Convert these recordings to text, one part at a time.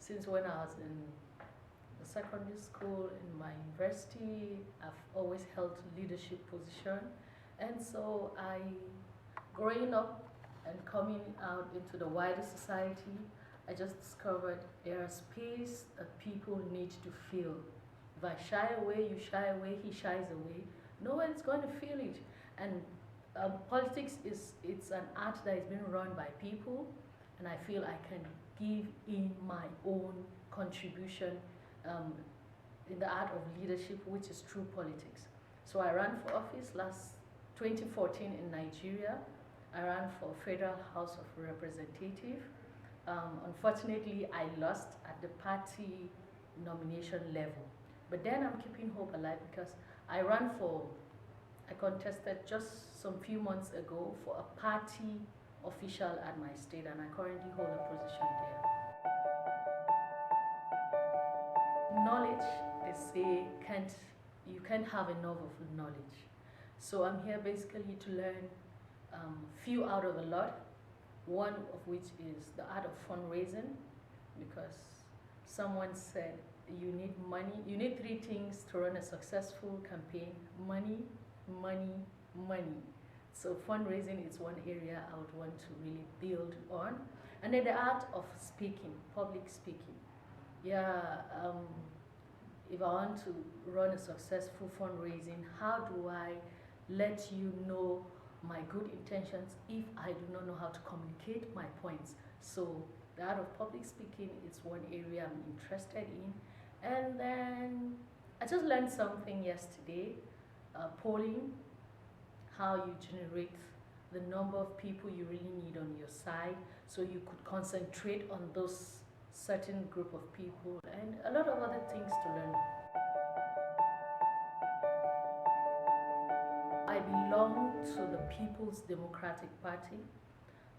since when I was in the secondary school, in my university, I've always held leadership position. And so growing up and coming out into the wider society, I just discovered there are space that people need to feel. If I shy away, you shy away, he shies away, no one's going to feel it. And politics it's an art that is being run by people, and I feel I can give in my own contribution in the art of leadership, which is true politics. So I ran for office last 2014 in Nigeria. I ran for Federal House of Representatives. Unfortunately, I lost at the party nomination level. But then I'm keeping hope alive because I contested just some few months ago for a party official at my state, and I currently hold a position there. Knowledge, they say, you can't have enough of knowledge. So I'm here basically to learn few out of a lot, one of which is the art of fundraising, because someone said you need money. You need three things to run a successful campaign: money, money, money. So fundraising is one area I would want to really build on. And then the art of speaking, public speaking. Yeah, if I want to run a successful fundraising, how do I let you know my good intentions if I do not know how to communicate my points? So the art of public speaking is one area I'm interested in. And then I just learned something yesterday, polling, how you generate the number of people you really need on your side, so you could concentrate on those certain group of people, and a lot of other things to learn. I belong to the People's Democratic Party.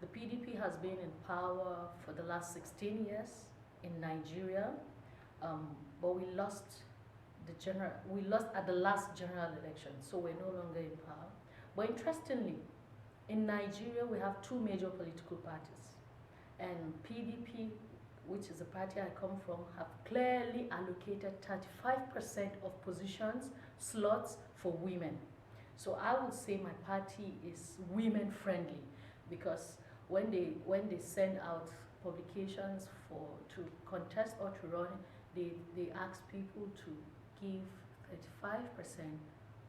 The PDP has been in power for the last 16 years in Nigeria, but we lost at the last general election, so we're no longer in power. But interestingly, in Nigeria we have two major political parties, and PDP, which is the party I come from, have clearly allocated 35% of positions, slots for women. So I would say my party is women friendly, because when they send out publications to contest or to run, they ask people to give 35%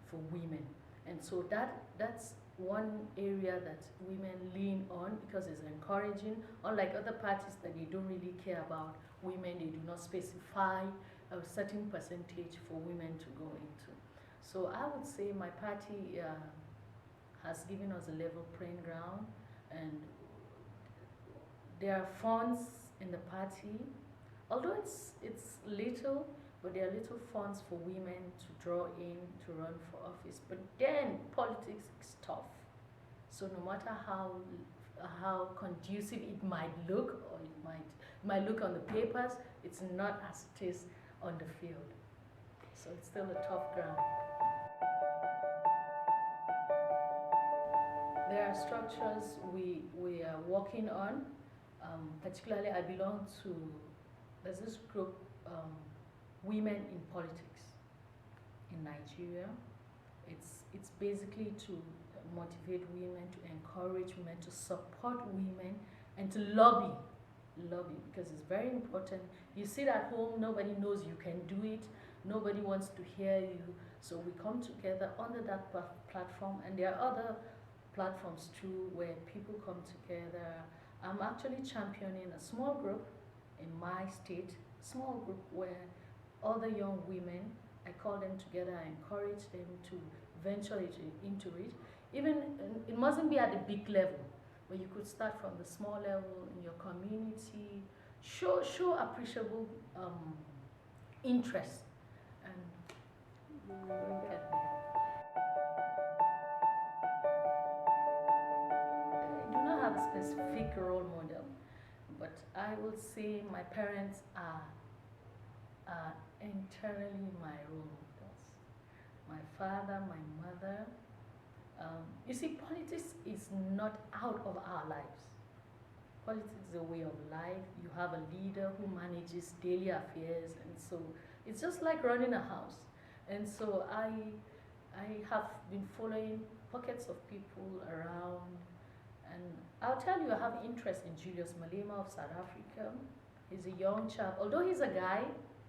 for women. And so that's one area that women lean on, because it's encouraging. Unlike other parties that they don't really care about women, they do not specify a certain percentage for women to go into. So I would say my party has given us a level playing ground, and there are funds in the party, although it's little, but there are little funds for women to draw in to run for office. But then politics is tough. So no matter how conducive it might look, or it might look on the papers, it's not as it is on the field. So it's still a tough ground. There are structures we are working on. Particularly, I belong to, there's this group, Women in Politics in Nigeria. It's basically to motivate women, to encourage women, to support women, and to lobby, because it's very important. You sit at home, nobody knows you can do it, nobody wants to hear you, so we come together under that platform, and there are other platforms too where people come together. I'm actually championing a small group in my state, small group where other young women, I call them together, I encourage them to venture into it. Even, it mustn't be at the big level, but you could start from the small level in your community, show appreciable interest, and we'll get there. I do not have a specific role model, but I will say my parents are entirely my role models. My father, my mother. You see, politics is not out of our lives. politics is a way of life. You have a leader who manages daily affairs, and so it's just like running a house. And so I have been following pockets of people around, and I'll tell you, I have interest in Julius Malema of South Africa. He's a young chap, although he's a guy,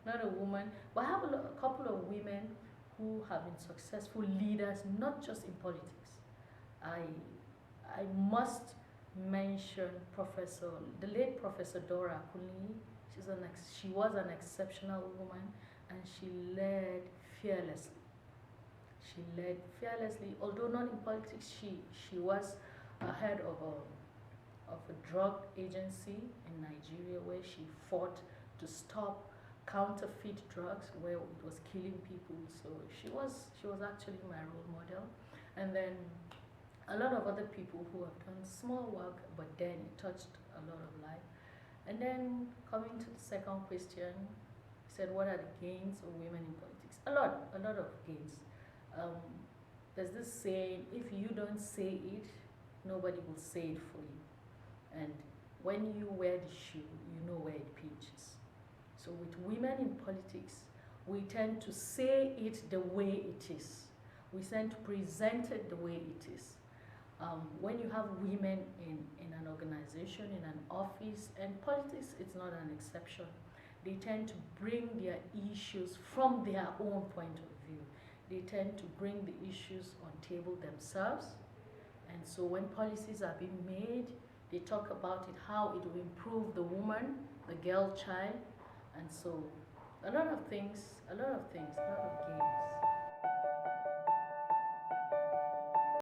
not a woman, but I have a couple of women who have been successful leaders, not just in politics. I must mention the late Professor Dora Kuni. She was an exceptional woman, and she led fearlessly. She led fearlessly, although not in politics. She was head of a drug agency in Nigeria, where she fought to stop counterfeit drugs, where it was killing people. So she was actually my role model. And then a lot of other people who have done small work, but then it touched a lot of life. And then coming to the second question, he said, what are the gains of women in politics? A lot of gains. There's this saying, if you don't say it, nobody will say it for you. And when you wear the shoe, you know where it pinches. So with women in politics, we tend to say it the way it is. We tend to present it the way it is. When you have women in an organization, in an office, and politics, it's not an exception. They tend to bring their issues from their own point of view. They tend to bring the issues on table themselves. And so when policies are being made, they talk about it, how it will improve the woman, the girl child. And so a lot of things, a lot of gains.